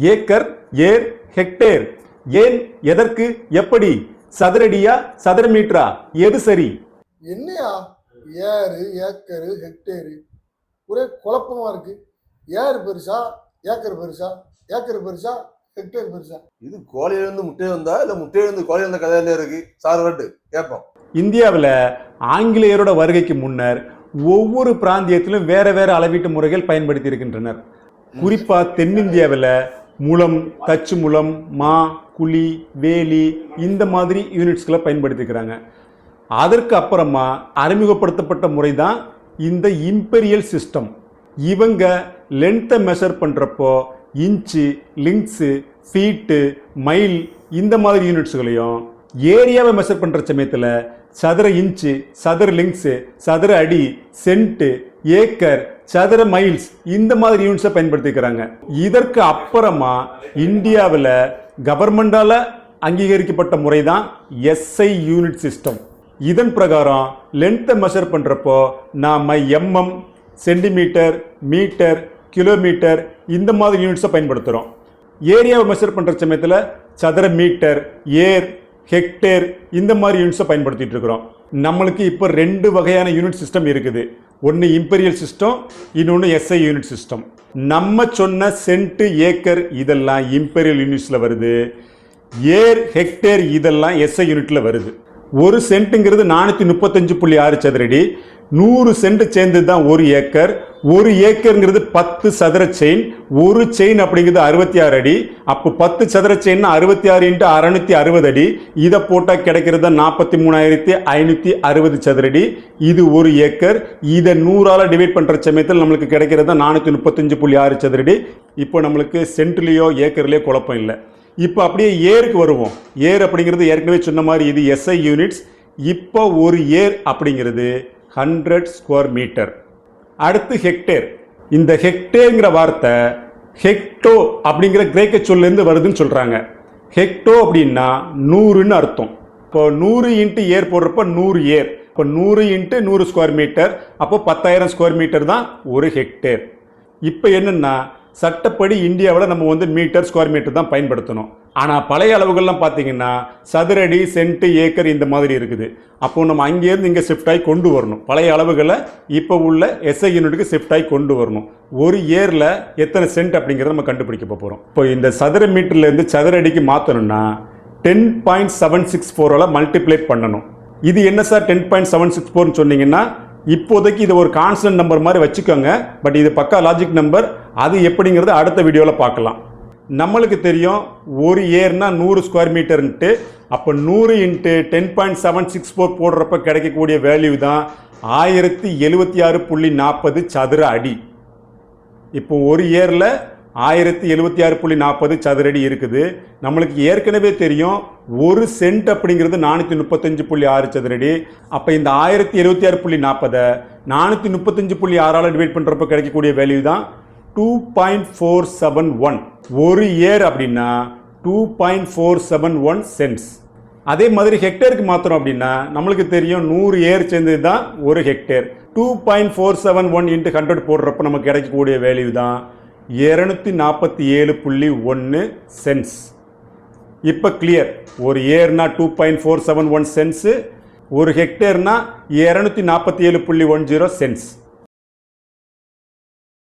Acre, ஏர், hectare. ஏன், எதற்கு, எப்படி? சதுரடியா சதுர மீட்டரா? எது சரி? என்னையா ஏரு, ஏக்கரு, ஹெக்டேரு ஒரே குழப்பமா இருக்கு. ஏர் பெருசா, ஏக்கர் பெருசா, ஏக்கர் பெருசா, ஹெக்டேர் பெருசா? இது கோழியிலிருந்து முட்டை வந்தா இல்ல முட்டையிலிருந்து கோழி வந்த கதையில இருக்கு சார் வட்டு கேட்போம். இந்தியாவில் ஆங்கிலேயரோட வருகைக்கு முன்னர் ஒவ்வொரு பிராந்தியத்திலும் வேற வேற அளவீட்டு முறைகள் பயன்படுத்தி இருக்கின்றனர். குறிப்பா தென்னிந்தியாவில் முலம், தச்சு முலம், மா, குழி, வேலி இந்த மாதிரி யூனிட்ஸ்களை பயன்படுத்திக்கிறாங்க. அதற்கு அப்புறமா அறிமுகப்படுத்தப்பட்ட முறை தான் இந்த இம்பீரியல் சிஸ்டம். இவங்க லென்த்தை மெஷர் பண்றப்போ இன்ச்சு, லிங்க்ஸு, ஃபீட்டு, மைல் இந்த மாதிரி யூனிட்ஸ்களையும், ஏரியாவை மெஷர் பண்ற சமயத்தில் சதுர இன்ச்சு, சதுர லிங்க்ஸு, சதுர அடி, சென்ட், ஏக்கர், சதுர மைல்ஸ் இந்த மாதிரி யூனிட்ஸை பயன்படுத்திக்கிறாங்க. இதற்கு அப்புறமா இந்தியாவில் கவர்மெண்டால அங்கீகரிக்கப்பட்ட முறை தான் எஸ்ஐ யூனிட் சிஸ்டம். இதன் பிரகாரம் லென்த்தை மெஷர் பண்றப்போ நாம எம்எம், சென்டிமீட்டர், மீட்டர், கிலோமீட்டர் இந்த மாதிரி யூனிட்ஸை பயன்படுத்துகிறோம். ஏரியாவை மெஷர் பண்ணுற சமயத்தில் சதுர மீட்டர், ஏர், ஹெக்டேர் இந்த மாதிரி யூனிட்ஸை பயன்படுத்திட்டு இருக்கிறோம். நம்மளுக்கு இப்போ 2 வகையான யூனிட் சிஸ்டம் இருக்குது. ஒன்று இம்பீரியல் சிஸ்டம், இன்னொன்று எஸ்ஐ யூனிட் சிஸ்டம். நம்ம சொன்ன சென்ட், ஏக்கர் இதெல்லாம் இம்பீரியல் யூனிட்ஸில் வருது. ஏர், ஹெக்டேர் இதெல்லாம் எஸ்ஐ யூனிட்ல வருது. ஒரு சென்ட்டுங்கிறது 435.6 சதுரடி. 100 சென்ட் சேர்ந்தது தான் 1 ஏக்கர். 1 ஏக்கருங்கிறது 10 சதுர செயின். ஒரு செயின் அப்படிங்கிறது 66 அடி. அப்போ 10 சதுர செயின் 66 × 660 அடி. இதை போட்டால் கிடைக்கிறது 43,560 சதுரடி. இது 1 ஏக்கர். இதை 100ஆல் டிவைட் பண்ணுற சமயத்தில் நம்மளுக்கு கிடைக்கிறது 435.6 சதுரடி. இப்போ நம்மளுக்கு சென்ட்லேயோ ஏக்கர்லேயோ குழப்பம் இல்லை. இப்போ அப்படியே ஏருக்கு வருவோம். ஏர் அப்படிங்கிறது ஏற்கனவே சொன்ன மாதிரி இது எஸ்ஐ யூனிட்ஸ். இப்போ ஒரு ஏர் அப்படிங்கிறது 100 ஸ்கொயர் மீட்டர். அடுத்து ஹெக்டேர். இந்த ஹெக்டேர்ங்கிற வார்த்தை ஹெக்டோ அப்படிங்கிற கிரேக்க சொல்லேருந்து வருதுன்னு சொல்றாங்க. ஹெக்டோ அப்படின்னா 100ன்னு அர்த்தம். இப்போ 100 × ஏர் போடுறப்ப 100 ஏர். இப்போ 100 × 100 ஸ்கொயர் மீட்டர். அப்போ 10,000 ஸ்கொயர் மீட்டர் தான் ஒரு ஹெக்டேர். இப்போ என்னன்னா சட்டப்படி இந்தியாவில் நம்ம மீட்டர், ஸ்கொயர் மீட்டர் தான் பயன்படுத்தணும். ஆனால் பழைய அளவுகள்லாம் பார்த்தீங்கன்னா சதுரடி, சென்ட், ஏக்கர் இந்த மாதிரி இருக்குது. அப்போ நம்ம அங்கேருந்து இங்கே ஷிஃப்ட் ஆகி கொண்டு வரணும். பழைய அளவுகளை இப்போ உள்ள எஸ்ஐ யூனிட்டுக்கு ஷிஃப்ட் ஆகி கொண்டு வரணும். ஒரு ஏரில் எத்தனை சென்ட் அப்படிங்கிறத நம்ம கண்டுபிடிக்க போகிறோம். இப்போ இந்த சதுர மீட்டர்லேருந்து சதுர அடிக்கு மாற்றணும்னா 10.764 மல்டிப்ளை பண்ணணும். இது என்ன சார் 10.764ன்னு சொன்னீங்கன்னா, இப்போதைக்கு இது ஒரு கான்ஸ்டன்ட் நம்பர் மாதிரி வச்சுக்கோங்க. பட் இது பக்கா லாஜிக் நம்பர். அது எப்படிங்கிறது அடுத்த வீடியோவில் பார்க்கலாம். நம்மளுக்கு தெரியும் ஒரு ஏர்னா 100 ஸ்கொயர் மீட்டர்ன்ட்டு. அப்போ 100 × 10.764 போடுறப்ப கிடைக்கக்கூடிய வேல்யூ தான் 1076.40 சதுர அடி. இப்போ ஒரு ஏரில் 1076.40 சதுரடி இருக்குது. நம்மளுக்கு ஏற்கனவே தெரியும் ஒரு சென்ட் அப்படிங்கிறது 435.6 சதுரடி. அப்போ இந்த 1076.40 435.6ஆல் டிவைட் பண்ணுறப்ப கிடைக்கக்கூடிய வேல்யூ தான் 2.471. ஒரு ஏர் அப்படின்னா 2.471 சென்ட்ஸ். அதே மாதிரி ஹெக்டேருக்கு மாத்திரம் அப்படின்னா நம்மளுக்கு தெரியும் 100 ஏர் சேர்ந்தது தான் ஒரு ஹெக்டேர். 2.471 × 100 போடுறப்ப நமக்கு கிடைக்கக்கூடிய வேல்யூ தான் 247.1 சென்ட்ஸ். இப்போ கிளியர். ஒரு ஏர்னா 2.471 சென்ட்ஸ், ஒரு ஹெக்டேர்னா 247.10 சென்ட்ஸ்.